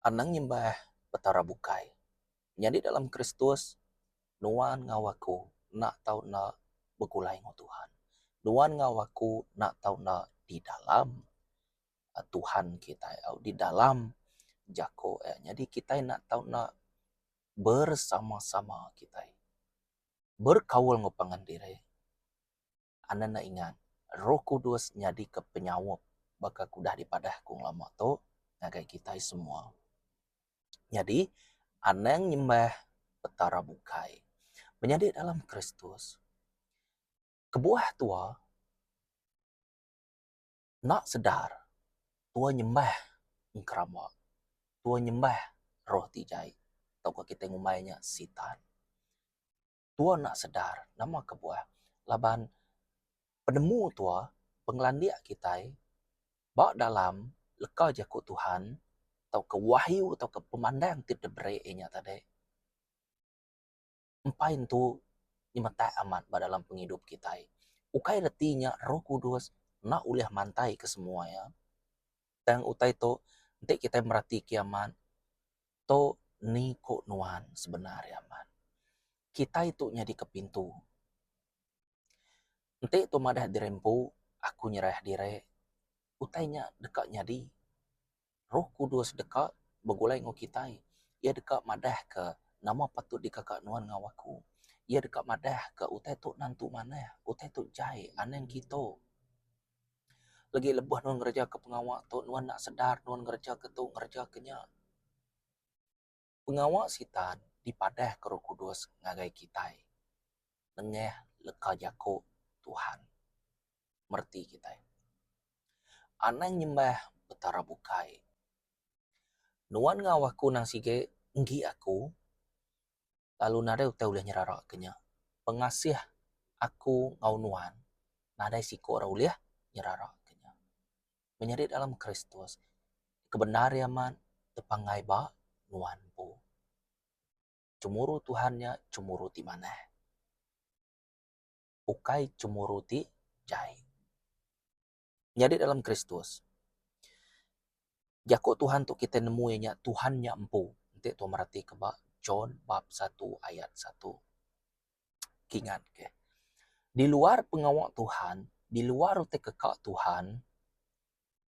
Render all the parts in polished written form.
Anang nyembah petara bukai. Jadi dalam Kristus, nuan ngawaku nak tau na begulai ngo Tuhan. Nuan ngawaku nak tau na di dalam Tuhan kita, di dalam jako. Jadi kita nak tau na bersama-sama kita. Berkawal ngo pangandire. Anak na ingat, Roh Kudus nyadi ke penyawap baka kudah dipadah kung lama to ngagai kita semua. Jadi, anang nyembah petara bukai. Menjadi dalam Kristus. Kebuah tua, nak sedar, tua nyembah ngkerama, tua nyembah roh tijai. Tau kita ngumainya sitan. Tua nak sedar, nama kebuah. Laban, penemu tua, penglandia kita, bak dalam, leka jakut Tuhan, tau ke wahyu, tau ke pemandang tidak bereinya tadi. Empain tu nyemata amat dalam penghidup kita. Ukai retinya Roh Kudus nak uliah mantai ke semua ya. Dan utai to nanti kita merhati kiaman to ni ko nuan sebenarnya man. Kita itu nyadi ke pintu. Nanti to madah dirempu aku nyerah dire. Utainya dekat nyadi. Roh Kudus dekat begulai ngo kita. Ia dekat madah ke nama patut di kakak nuan ngawaku. Ia dekat madah ke utai tu nantu mana, utai tu jai anen kita. Lagi lebih nuan ngerja ke pengawak tu, nuan nak sedar, nuan ngerja ke tu, ngerja kenya. Pengawak sitan dipadah ke Roh Kudus ngagai kita. Nengeh leka jako Tuhan. Merti kita. Anang nyembah petara bukai. Nuan ngawaku nang sige nggi aku. Lalu nada utai uliah nyerarak kenya. Pengasih aku ngau nuan. Nada siko ora uliah nyerarak kenya. Menjadi dalam Kristus. Kebenaran man tepangai ba nuan po. Cemuru Tuhannya cemuru ti mana. Ukai cemuru ti jai. Jadi dalam Kristus. Jako Tuhan tu kita nemuinya Tuhannya empu. Nanti tu merhati ke bak John bab 1 ayat 1. Kingat ke. Di luar pengawak Tuhan, di luar utai kekak Tuhan,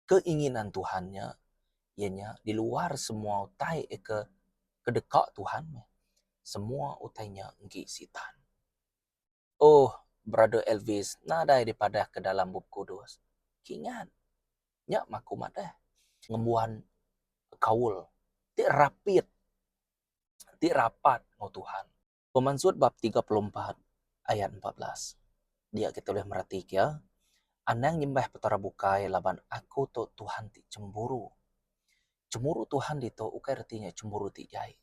keinginan Tuhannya, ianya di luar semua utai ke kedekak Tuhan, semua utainya nggi sitan. Oh, Brother Elvis, nadai daripada ke dalam bub kudus. Kingat, nyak maku madah. Ngembuan kaul, ti rapid, ti rapat ngo Tuhan. Pemansur bab 34 ayat 14. Dia kita boleh merhati ya. Anang nyembah petara bukai laban aku to Tuhan ti cemburu. Cemburu Tuhan itu ukai artinya cemburu ti jai.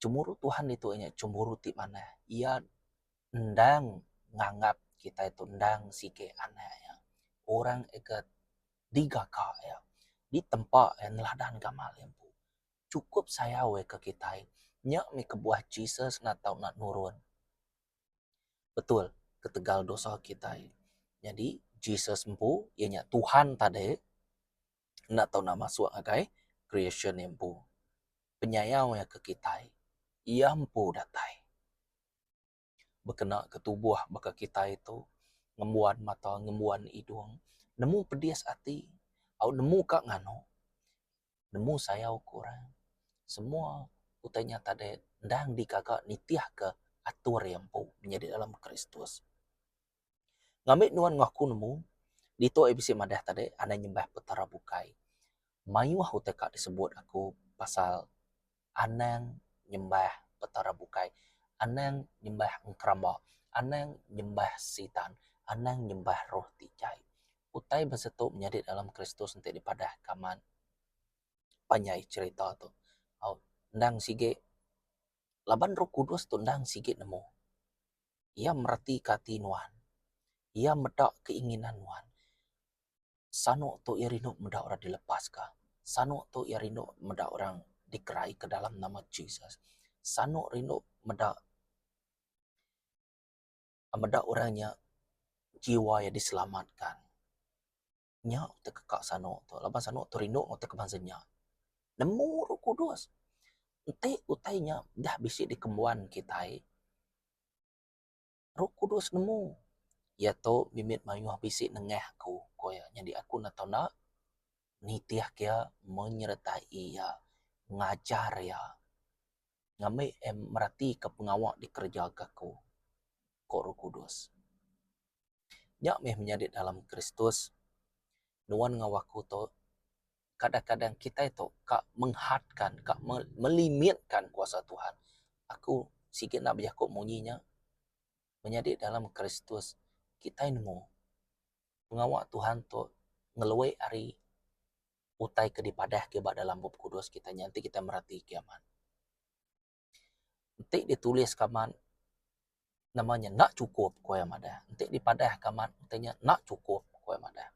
Cemburu Tuhan itu nya cemburu ti mana? Ia ndang nganggap kita itu ndang sike aneh ya. Orang ikat digaka ya. Di tempat yang ladan gamal yang pu. Cukup saya we ke kita. Nyak mi kebuah Jesus nak tahu nak nurun. Betul, ketegal dosa kita. Jadi Jesus empu, ianya Tuhan tadi nak tahu nak masuk agai creation empu. Penyayang ya ke kita. Ia empu datai. Berkena ke tubuh baka kita itu ngembuan mata, ngembuan hidung. Nemu pedias hati. Au nemu kak ngano. Nemu saya ukuran. Semua utanya tadi ndang dikagak nitiah ke atur yang pu menjadi dalam Kristus. Ngambil nuan ngaku nemu dito ebisi madah tadi ana nyembah petara bukai. Mayuah uteka disebut aku pasal anang nyembah petara bukai. Anang nyembah engkrama. Anang nyembah sitan. Anang nyembah roh tijai. Utai besetu menjadi dalam Kristus nanti dipadah kaman. Panyai cerita tu. Ndang sige. Laban Roh Kudus tu ndang sige nemu. Ia merhati kati nuan. Ia medak keinginan nuan. Sano tu ia rindu medak orang dilepaskah. Sano tu ia rindu medak orang dikerai ke dalam nama Jesus. Sano rindu medak orangnya jiwa yang diselamatkan. Nya utak kekak sano tu. Laban sano tu rindu utak kebangsanya. nemu Roh Kudus. Ente utainya dah bisi di kembuan kita, Roh Kudus nemu. Ya to mimit mayuh bisi nengeh aku koya. Jadi aku na tahu nak nitiah kia menyertai ya, ngajar ya. Ngamai merati ke pengawak di kerja aku. Kok Roh Kudus. Nyak meh menjadi dalam Kristus. Nuan ngawaku to kadang-kadang kita itu kak menghadkan, kak melimitkan kuasa Tuhan. Aku sikit nak berjakuk munyinya menjadi dalam Kristus. Kita nemu pengawak Tuhan tu ngeluai hari utai ke dipadah ke dalam bab kudus kita nanti kita merhati kiaman. Nanti ditulis kaman namanya nak cukup kowe madah. Nanti dipadah kaman nantinya nak cukup kowe madah.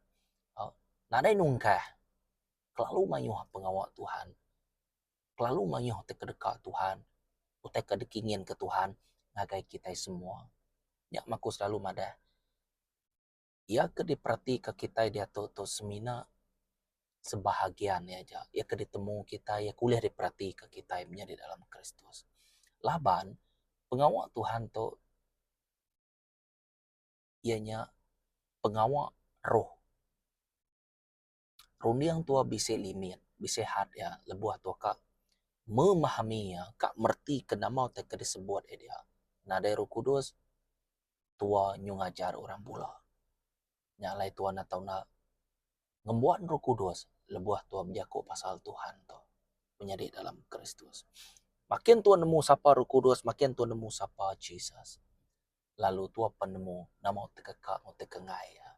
Nadai nungkah kelalu mayuh pengawak Tuhan. Kelalu mayuh te kedekat Tuhan. Utai kedekingin ke Tuhan ngagai kita semua. Nyak maku selalu madah. Ya ke diperhati ke kita dia tu semina sebahagian ya aja. Ya ke ditemu kita ya kuliah diperhati ke kita menjadi dalam Kristus. Laban pengawak Tuhan tu ianya pengawak roh. Rundiang tua bisa limit, bisa had ya, lebuah tua kak memahami ya, kak merti kenama te ke disebut dia. Nadai Roh Kudus tua nyungajar orang pula. Nyalai tua na tau na ngembuat Roh Kudus lebuah tua berjaku pasal Tuhan tu menjadi dalam Kristus. Makin tua nemu sapa Roh Kudus, makin tua nemu sapa Jesus. Lalu tua penemu nama tekekak mau tekengai ya.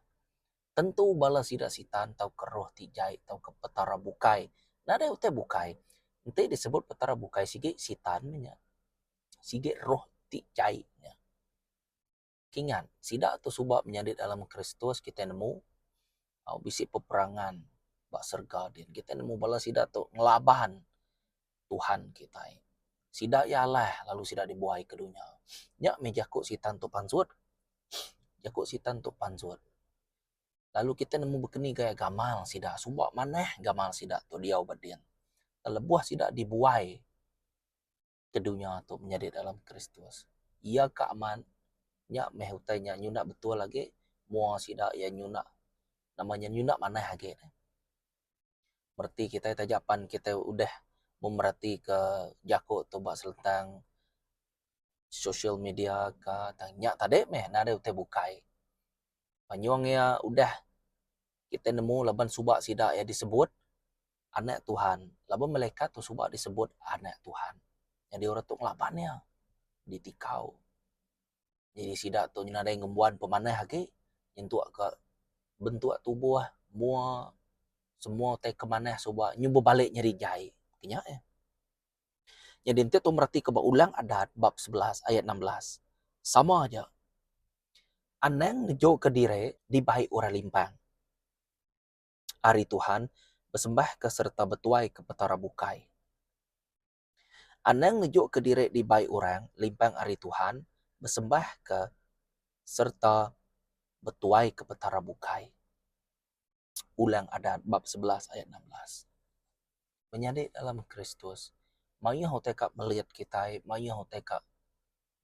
Tentu bala sidak sitan tau keroh tijai tau ke petara bukai. Nada utai bukai. Nanti disebut petara bukai sige sitan nya. Sige roh tijai nya. Kingan, sidak tu subak menjadi dalam Kristus kita nemu bisi peperangan bak serga din. Kita nemu bala sidak tu ngelaban Tuhan kita. Sidak ya Allah lalu sidak dibuai ke dunia. Nyak mejakuk sitan tu pansut. Jakuk sitan tu pansut. Lalu kita nemu bekeni gaya gamal sidak. Subak maneh gamal sidak tu dia obadian. Lebuah sidak dibuai ke dunia tu menjadi dalam Kristus. Ia keaman. Nyak meh utainya nyunak betul lagi. Mua sidak ya nyunak. Namanya nyunak maneh lagi. Berarti kita tajapan kita udah memerhati ke jakuk tu bak selentang social media ka nyak tadi meh nada utai bukai. Panyuang ya udah kita nemu laban subak sidak ya disebut anak Tuhan. Laban malaikat tu subak disebut anak Tuhan. Jadi orang tu ngelabannya ditikau. Jadi sidak tu nada yang ngembuan pemanah lagi nyentuak ke bentuk tubuh mua semua tai kemanah subak nyuba balik nyeri jai. Kenyak ya. Jadi ente tu merhati ke ulang adat bab 11 ayat 16. Sama aja. Aneng nejo ke dire dibaik orang limpang. Hari Tuhan bersembah ke serta betuai ke petara bukai. Aneng nejo ke dire dibaik orang limpang hari Tuhan bersembah ke serta betuai ke petara bukai. Ulang adat bab 11 ayat 16. Menjadi dalam Kristus. Maya hotekak melihat kita, maya hotekak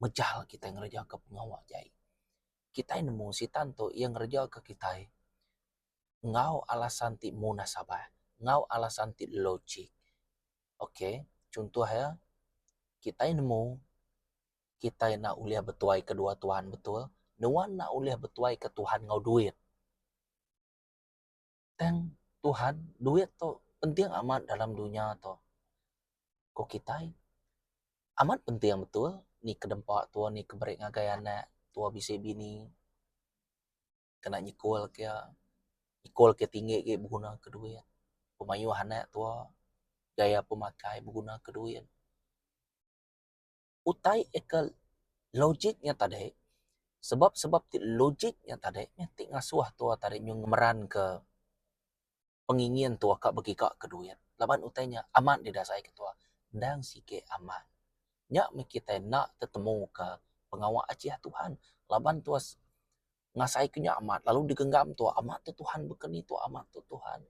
mejal kita ngerja ke pengawal jai. Kita nemu si tanto yang ngerja ke kita. Ngau alasan ti munasabah, ngau alasan ti logik. Oke, contoh ya, kita nemu kita nak uliah betuai kedua Tuhan betul, nuan nak uliah betuai ke Tuhan ngau duit. Dan Tuhan duit tu penting amat dalam dunia tu. Kok kita amat penting betul ni kedempak tua ni keberik ngagai anak tua bisi bini kena nyikul ke tinggi ke berguna ke duit. Pemayu anak tua gaya pemakai berguna ke duit. Utai ekel logiknya tadi sebab ti logiknya tadi ti ngasuh tua tadi nyung meran ke pengingin tua kak bagi kak ke duit. Laban utainya aman didasai ke tua. Ndang sike aman. Nyak me kita nak tetemu ke pengawal aciah Tuhan. Laban tua ngasai kenya amat lalu digenggam tua amat tu Tuhan bekeni tua amat tu Tuhan.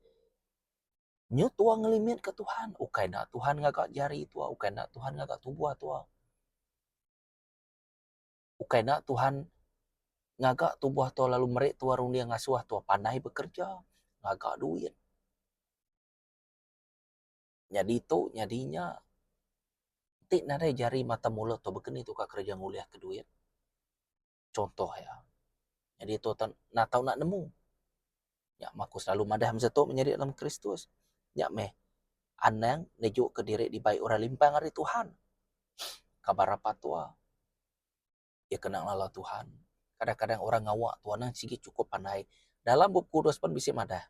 Nyo tua ngelimit ke Tuhan, ukai na Tuhan ngagak jari tua, ukai na Tuhan ngagak tubuh tua. Ukai na Tuhan ngagak tubuh tua lalu merek tua rung dia ngasuh tua pandai bekerja, ngagak duit. Jadi itu nyadinya tik nadai jari mata mulut tu bekeni tu ka kerja nguliah ke duit. Contoh ya. Jadi itu nak tahu nak nemu. Ya maku selalu madah masa menjadi dalam Kristus. Ya meh anang nejuk ke diri di baik orang limpang hari Tuhan. Kabar apa tua? Ya kenal Allah Tuhan. Kadang-kadang orang ngawak Tuhan yang sikit cukup pandai. Dalam buku kudus pun bisa madah.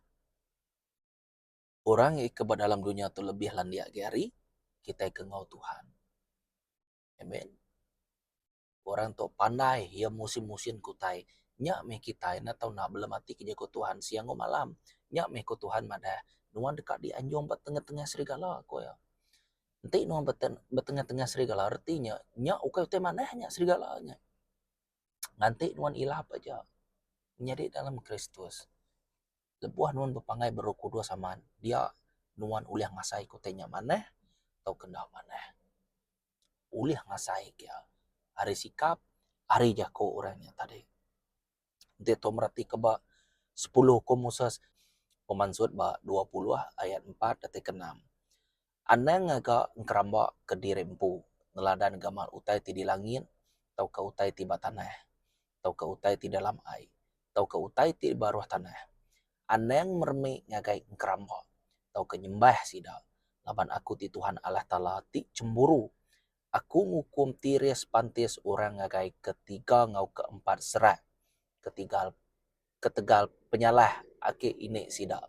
Orang yang ke dalam dunia tu lebih landia gari, kita ke ngau Tuhan. Amen. Orang tu pandai, ya musim-musim kutai. Nyak meh kita na tau nak belum mati kerja ku Tuhan siang o malam. Nyak meh ku Tuhan madah. Nuan dekat di anjong bat tengah-tengah serigala ko ya. Nanti nuan bertengah-tengah serigala artinya nyak ukai te manahnya serigalanya. Nanti nuan ilap aja. Menjadi dalam Kristus. Lebuah nuan berpangai Roh Kudus saman. Dia nuan uliah ngasai ku tenya manah atau kendak manah. Uliah ngasai ya. Hari sikap, hari jako orangnya tadi. Nanti to merati keba 10 hukum Moses pemansud ba 20 ayat 4 detik ke 6. Anang ngaga ngkeramba ke dirempu ngeladan gamal utai ti di langit atau ke utai ti batanah atau ke utai ti dalam ai atau ke utai ti baruh tanah. Anang mermi ngagai ngkeramba atau ke nyembah sida laban aku ti Tuhan Allah Ta'ala ti cemburu. Aku ngukum tiris pantis orang ngagai ketiga ngau keempat serat ketegal penyalah ake ini sida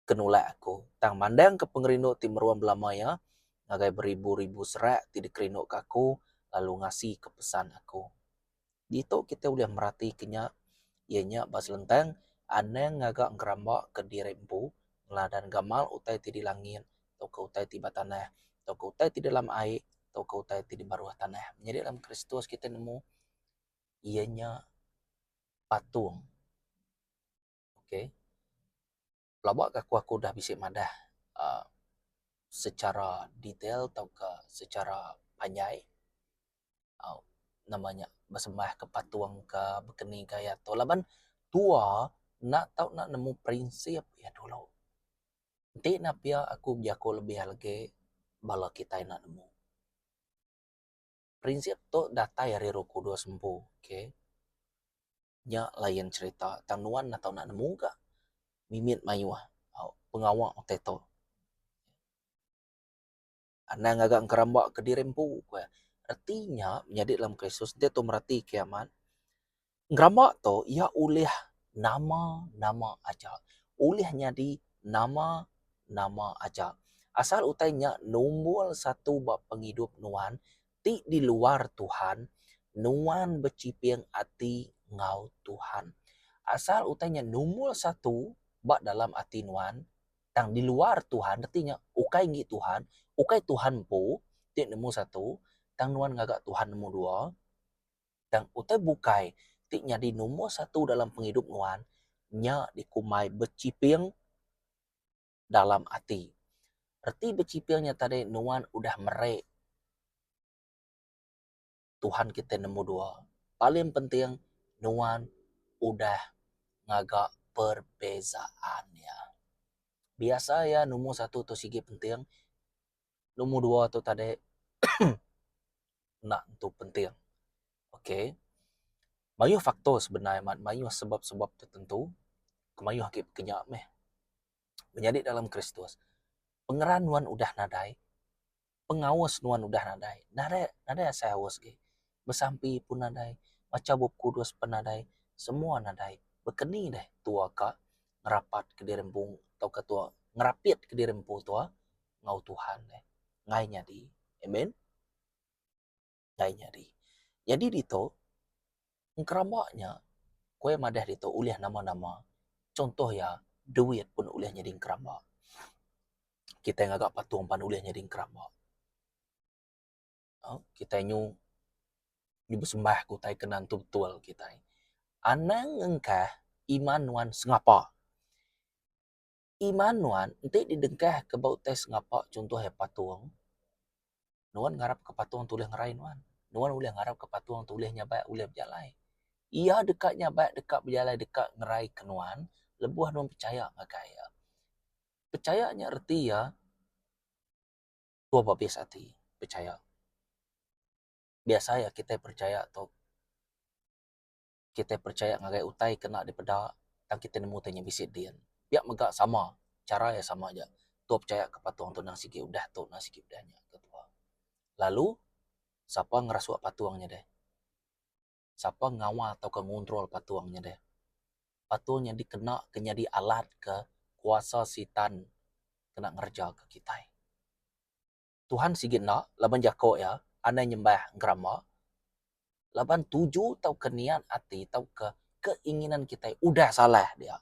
kenulak aku tang mandang ke pengerino ti meruam belamaya ngagai beribu-ribu serat ti dikerinuk ke aku lalu ngasih ke pesan aku. Dito kita boleh merhati kenya ianya bas lentang aneng ngagak ngerambak ke dirempu ngeladan gamal utai ti di langit atau ke utai ti batanah atau ke utai ti dalam air atau ke utai ti di bawah tanah. Jadi dalam Kristus kita nemu ianya patung. Okay. Pelabak aku dah bisik madah secara detail atau ke secara panjang namanya bersembah ke patung ke bekeni gaya tu laban tua nak tahu nak nemu prinsip ya dulu. Nanti nak pia aku biako lebih lagi bala kita nak nemu. Prinsip tu datai dari Roh Kudus sembuh, okay? Nya lain cerita tanuan nak tahu nak nemu ka mimit mayuah pengawak teto. Anang agak kerambak ke dirempu. Artinya menjadi dalam Kristus dia tu merati kiamat. Ngerambak tu ia ulih nama aja. Ulihnya di nama aja. Asal utainya nombor satu bab penghidup nuan ti di luar Tuhan, nuan bercipiang ati ngau Tuhan. Asal utainya nombor satu bab dalam ati nuan tang di luar Tuhan, artinya ukai ngi Tuhan, ukai Tuhan po, ti nemu satu, tang nuan ngagak Tuhan nemu dua, tang utai bukai ti nyadi nomor satu dalam penghidup nuan, nya dikumai bercipiang dalam hati. Arti bercipiangnya tadi nuan udah merek Tuhan kita nemu dua. Paling penting nuan udah ngagak perbezaannya. Biasa ya nomor satu tu sigi penting, nomor dua tu tadi nak tu penting. Okay. Mayu faktor sebenarnya, mayu sebab-sebab tertentu, kemayu hakik kenyak meh. Menjadi dalam Kristus. Pengeran nuan udah nadai, pengawas nuan udah nadai. Nadai saya awas ge. Bersampi pun nadai, maca bub kudus pun nadai, semua nadai. Bekeni deh tua ka ngerapat ke dirempung atau ketua ngerapit ke dirempung tua ngau Tuhan deh. Ngai nyadi. Amen. Ngai nyadi. Jadi dito ngkerambaknya kue madah dito uliah nama-nama. Contoh ya, duit pun uliah nyadi ngkerambak. Kita yang agak patung pan uliah nyadi ngkerambak. Kita nyu bersembah ku tai kenan tu betul kita. Anang engkah iman nuan sengapa. Iman nuan, ente didengkah ke bau tes ngapak contoh he patuang. Nuan ngarap ke patuang tulih ngerai nuan. Nuan ulih ngarap ke patuang tulih nyabai ulih berjalai. Ia dekat nyabai, dekat berjalai, dekat ngerai ke nuan, lebuh nuan percaya ngakaya. Percayanya erti ya, tua babis hati, percaya. Biasa ya kita percaya atau kita percaya ngagai utai kena di pedak, dan kita nemu tanya bisit dia. Biak megak sama, cara ya sama aja. Tua percaya ke patuang tu nang sikit udah tu nang sikit udahnya ketua. Lalu siapa ngerasuak patuangnya deh? Siapa ngawal atau ngontrol patuangnya deh? Patuangnya dikena kenyadi alat ke kuasa sitan kena ngerja ke kita. Tuhan sigit nak, laban jako ya, anai nyembah ngerama, laban tuju tau kenian hati, tau ke keinginan kita, udah salah dia.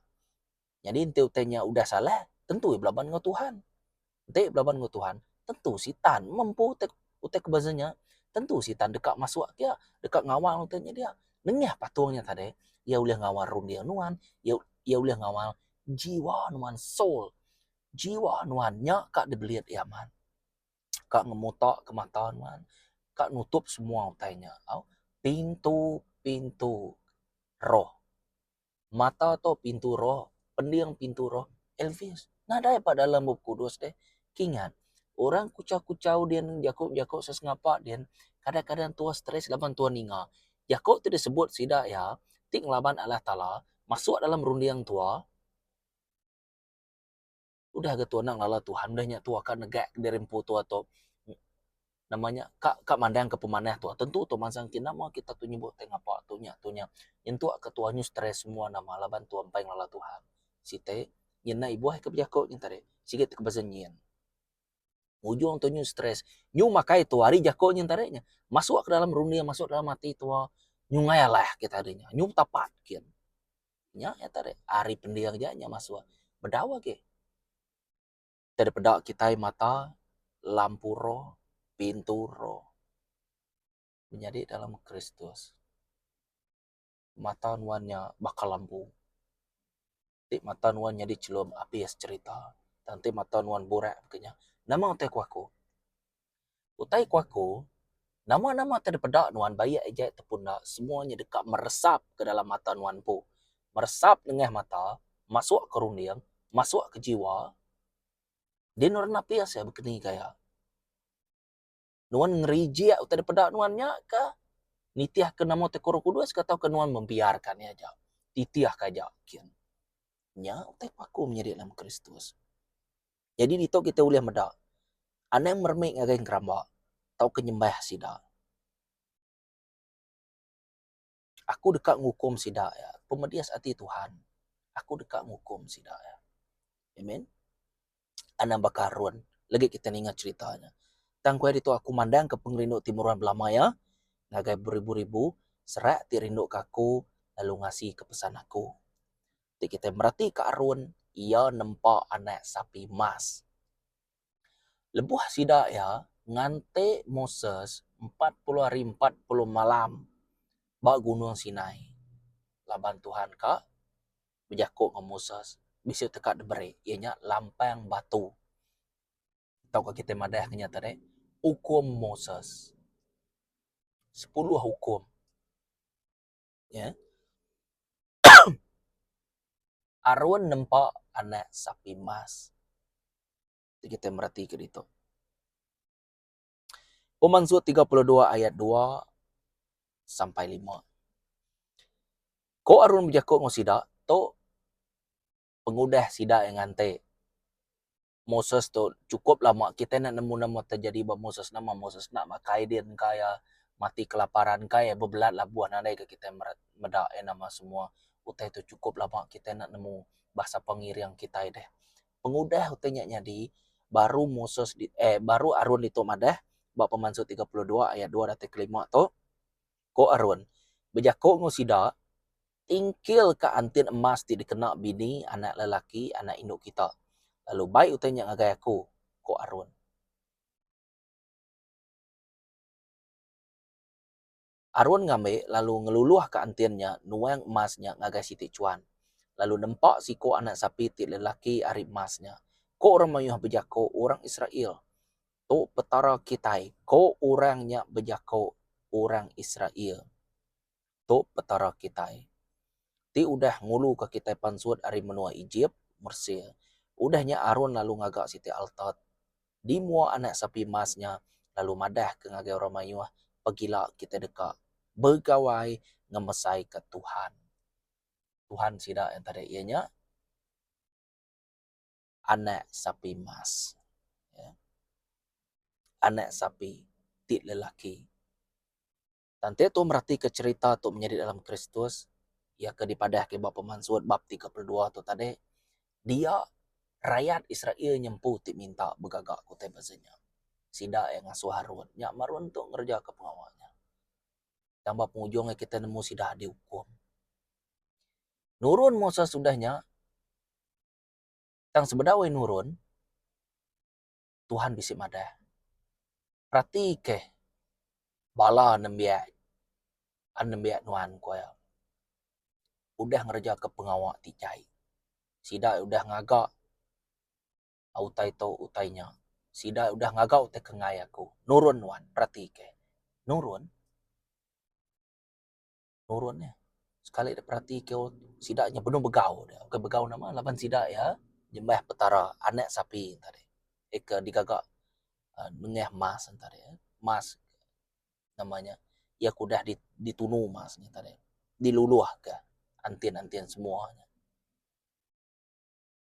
Jadi inti utainya udah salah, tentu belaban dengan Tuhan. Inti belaban dengan Tuhan, tentu sitan mampu utai kebazanya, tentu sitan dekat masuk dia, dekat ngawal utainya dia. Nengah patuangnya tadi, ia boleh ngawal rundia nuan, ia boleh ngawal jiwa nuan, soul. Jiwa nuannya kak dibeliat iaman. Kak ngemutak ke mata nuan, kak nutup semua utainya. Pintu-pintu roh. Mata to pintu roh, pendiang pintu roh, Elvis. Nah, ada apa dalam buku kudus deh. Kingan, orang kucau-kucau dia Jakub sesengapa dia. Kadang-kadang tua stres laban tua ninga. Jakub tu disebut sidak ya, ting laban Allah Ta'ala, masuk dalam rundiang tua, udah ke tua nang lala Tuhan, udahnya tua kan negak dari empu tua to. Namanya kak mandang ke pemanah tua, tentu tu mansang kina mau kita tu nyebut tengah apa tunya yang tua ketuanya stres semua nama laban tua empang lala Tuhan site nyena ibu ke bejako yang tadi sikit ke bazenyen ujung tu nyu stres nyu makai tu hari jako yang tadinya masuk ke dalam runia, masuk dalam hati tua nyu ngayalah kita adanya nyu tapat kian nya ya tadi hari pendiang janya masuk berdawa ke tadi pedak kita mata lampu roh pintu roh menjadi dalam Kristus. Mata nuannya bakal lampu. Di mata nuannya dicelum api es cerita. Nanti mata nuan burak begini. Nama utai kuaku. Utai kuaku. Nama-nama tadi pedak nuan bayi ejek tepunda. Semuanya dekat meresap ke dalam mata nuan pu. Meresap dengan mata. Masuk ke rundiang. Masuk ke jiwa. Dia nuran api es ya begini kaya. Nuan ngerijia utai pedak nuannya ke. Nitiah ke nama tekor kudus kata ke nuan membiarkannya aja. Titiah kaja kian. Nya utai paku menjadi dalam Kristus. Jadi dito kita boleh medak. Anang mermik ngagai keramba. Tau kenyembah sida. Aku dekat ngukum sida ya. Pemedias hati Tuhan. Aku dekat ngukum sida ya. Amen. Anang bakarun. Lagi kita ingat ceritanya. Tangkuai dito aku mandang ke pengerinduk timuran belamaya. Ngagai beribu-ribu. Serak ti rinduk kaku. Lalu ngasih ke pesan aku. Jadi kita merhati ke Arun. Ia nempak anak sapi mas. Lebuh sida ya. Ngante Moses 40 hari 40 malam. Ba gunung Sinai. Laban Tuhan ka. Berjakuk dengan Moses. Bisa tekat diberi. Ianya lampang batu. Tahu kita madah kenyataan hukum Moses. 10 hukum. Ya. Arun nempak anak sapi mas. Jadi kita merhati ke itu. Pemansuat 32 ayat 2 sampai 5. Ko Arun berjakuk dengan sida. To pengudah sida yang ngante. Moses tu cukup lama kita nak nemu nama terjadi bah Moses nama Moses nak makai dia kaya mati kelaparan kaya berbelat lah buah nadai ke kita medak nama semua utai tu cukup lama kita nak nemu bahasa pengir yang kita deh pengudah utainya nyadi baru Moses baru Arun itu madah bab Pemansuat 32 ayat 2 dan 5 tu ko Arun bejako ngusida tingkil ke antin emas ti dikena bini anak lelaki anak induk kita. Lalu baik utanya ngagai aku, ko Arun. Arun ngambil lalu ngeluluh ke antiannya, nuang emasnya ngagai Siti Cuan. lalu nempak siko anak sapi ti lelaki arip masnya. Ko orang mayuh bejako orang Israel. To petara kitai. Ko orangnya bejako orang Israel. To petara kitai. Ti udah ngulu ke kitai pansut ari menua Egypt, Mesir. Udahnya Arun lalu ngagak Siti Altat. Di mua anak sapi masnya, lalu madah ke ngagai orang mayuh, pergilah kita dekat. Bergawai ngemesai ke Tuhan. Tuhan sida yang tadi ianya anak sapi mas. Ya. Anak sapi ti lelaki. Tante tu merhati ke cerita tu menjadi dalam Kristus, ya ke dipadah ke bab pemansut bab 32 tu tadi, dia rakyat Israel nyempu ti minta begagak kutai bazanya. Sida yang ngasuh Harun. Nyak Marun tu ngerja ke pengawalnya. Dan bab penghujungnya kita nemu sida dihukum. Nurun Musa sudahnya, tang sebedawai nurun, Tuhan bisik madah. Perhati ke bala nembiak nuan kuaya. Udah ngerja ke pengawal ticai. Sida udah ngagak autai tau utainya. Sida udah ngagak utai kengai aku. Nurun nuan, perhati ke. Nurunnya. Sekali dia perhati ke sidaknya penuh begau dia. Bukan begau nama laban sidak ya. Jembah petara anak sapi tadi. Eka digagak nengah mas tadi ya. Mas namanya. Ya kudah ditunu masnya tadi. Diluluh ke antien-antien semuanya.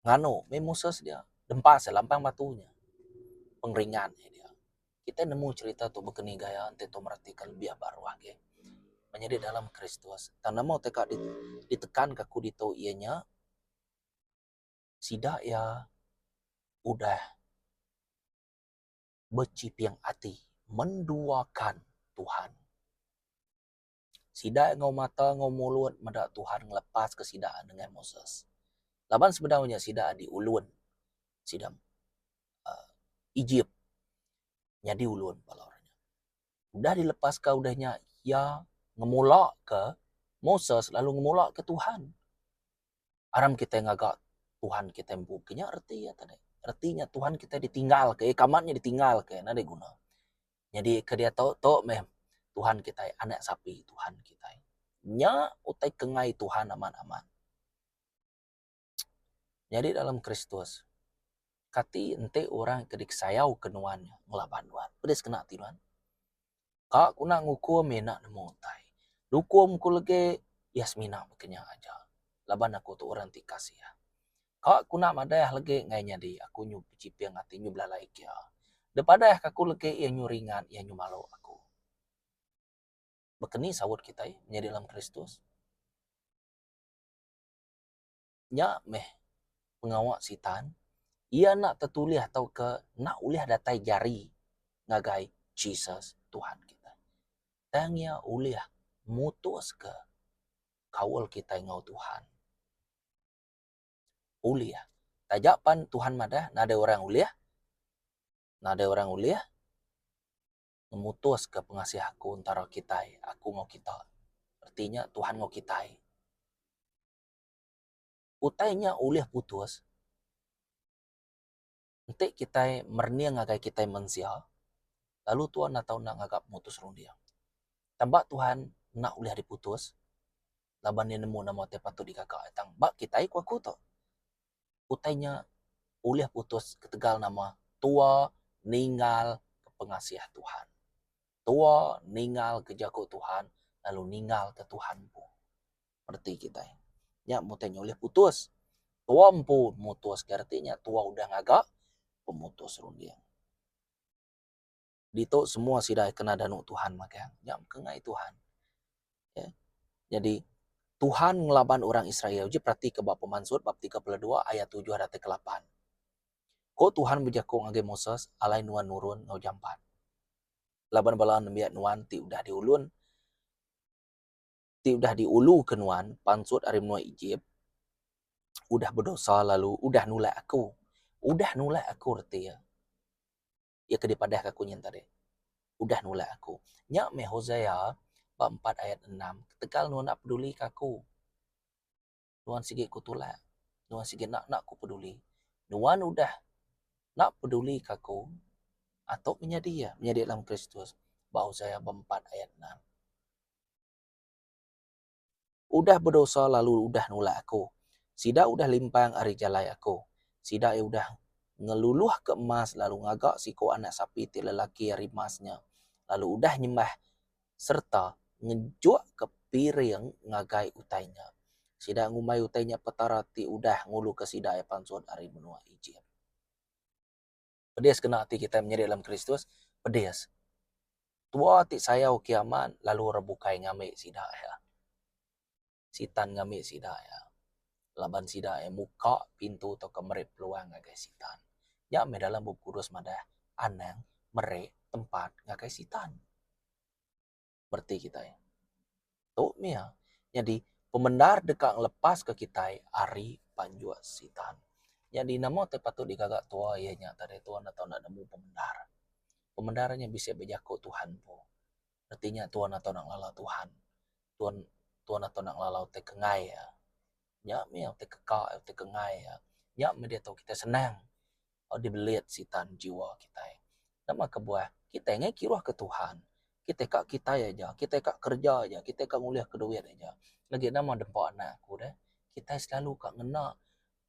Ngano, memusos dia. Dempas lampang batunya. Pengringan dia. Kita nemu cerita tu begini gaya ante tu merhatikan lebih baru ke. Menjadi dalam Kristus. Tanda mau teka ditekan ke kudito ianya. Sidak ya udah bercipiang hati menduakan Tuhan. Sidak ngau mata ngau mulut madak Tuhan ngelepas kesidaan dengan Moses. Laban sebenarnya sidak di ulun. Sidam Egypt. Nya di ulun balornya. Udah dilepas ke udahnya ya ngemulak ke Moses lalu ngemulak ke Tuhan. Aram kita ngagak Tuhan kita bukinya arti ya tadi. Artinya Tuhan kita ditinggal ke, kamarnya ditinggal ke, nade guna. Jadi ke dia tahu meh Tuhan kita anak sapi Tuhan kita. Nya utai kengai Tuhan aman-aman. Jadi dalam Kristus kati ente orang kedik sayau kenuannya ngelaban nuan. Pedes kena tinuan. Kak kuna ngukum enak nemu utai. Dukum ku lege Yasmina bekenya aja. Laban aku tu orang tikasih ya. Kak kuna madah lagi ngainya di aku nyu cipiang hati nyu belalai kia. Depada aku lagi ia nyu ringan ia nyu malu aku. Bekeni sawut kita menjadi dalam Kristus. Nya meh pengawak sitan ia nak tertulis atau ke nak ulih datai jari ngagai Jesus Tuhan kita. Tangnya ulih mutus ke kawal kita ngau Tuhan. Uliah. Tajapan Tuhan madah, nada orang uliah. Nada orang uliah. Memutus ke pengasih aku antara kita. Aku ngau kita. Artinya Tuhan ngau kita. Utainya uliah putus. Nanti kita mernia ngagai kita mensia. Lalu Tuhan nak tahu nak ngagap mutus rung dia. Tambah Tuhan nak uliah diputus. Laban dia nemu nama te patut dikagak. Tang bak kita ku aku tu. Utainya uliah putus ketegal nama tua ninggal ke pengasih Tuhan. Tua ninggal ke jago Tuhan lalu ninggal ke Tuhan pun. Berarti kita ya mutanya uliah putus. Tua pun mutus artinya tua udah ngagak pemutus rundiang. Dito semua sidai kena danu Tuhan makanya ya kengai Tuhan. Ya. Jadi Tuhan ngelaban orang Israel. Jadi perhati ke bab Pemansut bab 32 ayat 7 ayat ke-8. Ko Tuhan berjaku ngage Moses alai nuan nurun ngau jampan. Laban bala nembiak nuan ti udah diulun. Ti udah diulu ke nuan pansut ari menua Egypt. Udah berdosa lalu udah nulai aku. Udah nulai aku arti ya. Ya kedipadah aku nyentare. Udah nulai aku. Nya me Hosea bab 4 ayat 6. Ketekal nuan nak peduli kaku. nuan sige ku tolak, nuan sige nak ku peduli. Nuan udah nak peduli kaku atau menjadi dalam Kristus. Bau saya 4 ayat 6. Udah berdosa lalu udah nolak aku. Sida udah limpang ari jalai aku. Sida udah ngeluluh ke emas lalu ngagak siko anak sapi ti lelaki ari emasnya. Lalu udah nyembah serta ngejuak ke piring ngagai utainya. Sida ngumai utainya petarati udah ngulu ke sida pansod ari menua ijin. Pedes kena hati kita menjadi dalam Kristus, pedes. Tua ti saya kiaman lalu rebukai ngame sida ya. Sitan ngame sida ya. Laban sida ya muka pintu atau kemerip peluang ngagai sitan. Ya me dalam buku kudus madah anang merek tempat ngagai sitan. Berarti kita ya. Tuh mia. Jadi pemendar dekat lepas ke kita ari panjua sitan. Jadi nama te patut digagak tua ianya tadi tuan atau nak nemu pemendar. Pemendarnya bisa berjaku Tuhan po. Artinya tuan atau nak lala Tuhan. Tuan atau nak lalau te kengai ya. Ya mi te kekak te kengai ya. Ya mi dia tahu kita senang. Dibelit sitan jiwa kita. Nama kebuah kita ngai kiruah ke Tuhan. Kita kak kita aja, kita kak kerja aja, kita kak nguliah ke duit aja. Lagi nama dempak anak aku deh. Kita selalu kak ngena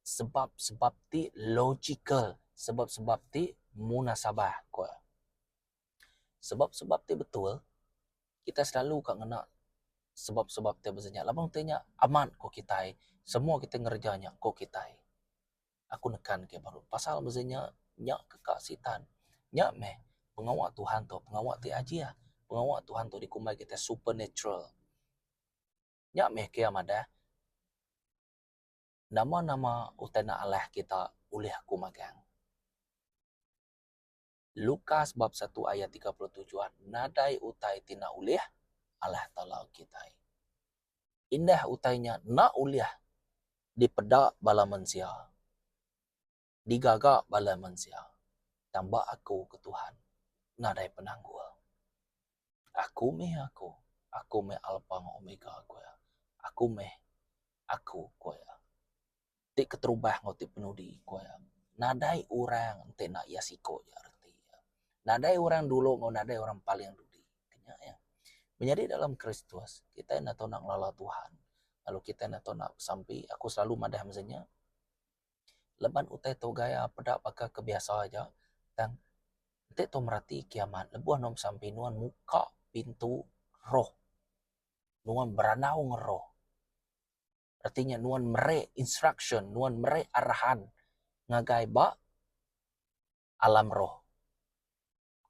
sebab ti logical, sebab ti munasabah ko. Sebab ti betul. Kita selalu kak ngena sebab ti bezanya. Labang tanya aman ko kita. Semua kita ngerjanya ko kita. Aku nekan ke baru pasal bezanya nyak kekasitan. Nyak meh pengawak Tuhan tu, pengawak ti aja. Pengawak Tuhan tu dikumai kita supernatural. Nyak meh kia madah nama-nama utana Allah kita ulih aku magang. Lukas bab 1 ayat 37, nadai utai tina ulih Allah Ta'ala kita. Indah utainya na ulih dipedak bala manusia. Digagak bala manusia. Tambah aku ke Tuhan. Nadai penanggul. Aku meh aku. Aku meh alpha omega aku ya. Aku meh aku ko ya. Ti keterubah ngoti penudi ko ya. Nadai orang ente nak yasiko ya arti ya. Nadai orang dulu mau nadai orang paling dudi. Kenya ya. Menjadi dalam Kristus kita nak tahu nak lala Tuhan. Lalu kita nak tahu nak sampai aku selalu madah misalnya leban utai to gaya pedak pakai kebiasa aja dan ente to merati kiamat lebuah nom sampai nuan muka pintu roh. Nuan beranau ngeroh. Artinya nuan mere instruction, nuan mere arahan ngagai ba alam roh.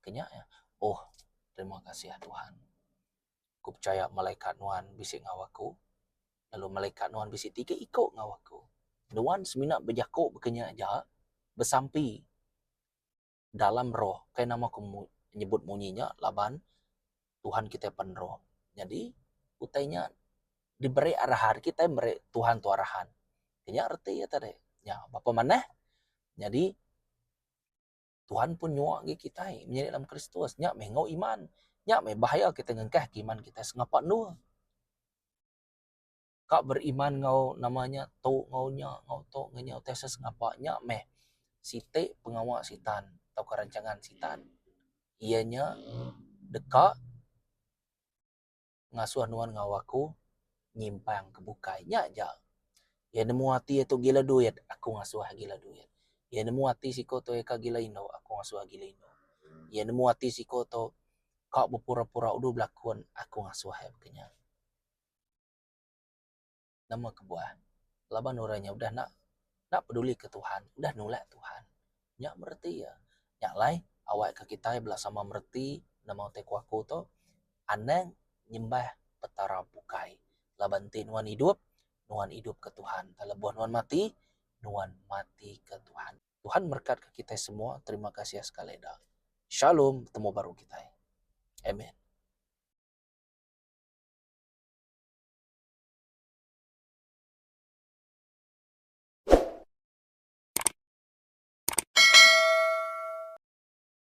Kenya ya. Oh, terima kasih ya Tuhan. Ku percaya malaikat nuan bisik ngawaku. Lalu malaikat nuan bisik 3 ikut ngawaku. Nuan seminat berjakuk berkenya aja bersampi dalam roh. Kayak nama aku menyebut bunyinya laban Tuhan kita pen roh. Jadi utainya diberi arahan kita beri Tuhan tu arahan. Kenya arti ya tadi. Ya, apa mana? Jadi Tuhan pun nyuak kita menjadi dalam Kristus. Nyak mengau iman. Nyak me bahaya kita ngengkah iman kita sengapak nu. Kak beriman ngau namanya to ngaunya ngau to ngenya tes sengapak nyak meh site pengawak sitan atau kerancangan sitan. Ianya dekat ngasuh nuan ngawaku nyimpang kebukai nyak aja. Ya nemu hati itu gila duit, aku ngasuh gila duit. Ya nemu hati siko to eka gila indo, aku ngasuh gila indo. Ya nemu hati siko to kau berpura-pura udah berlakuan, aku ngasuh ya kenya. Nama kebuah. Laban orangnya udah nak peduli ke Tuhan, udah nolak Tuhan. Nyak merti ya. Nyak lai awak ke kita belah sama merti nama tekwaku to anang nyembah petara bukai. Laban ti nuan hidup ke Tuhan. Kalau buah nuan mati ke Tuhan. Tuhan berkat ke kita semua. Terima kasih sekali dah. Shalom, temu baru kita. Amin.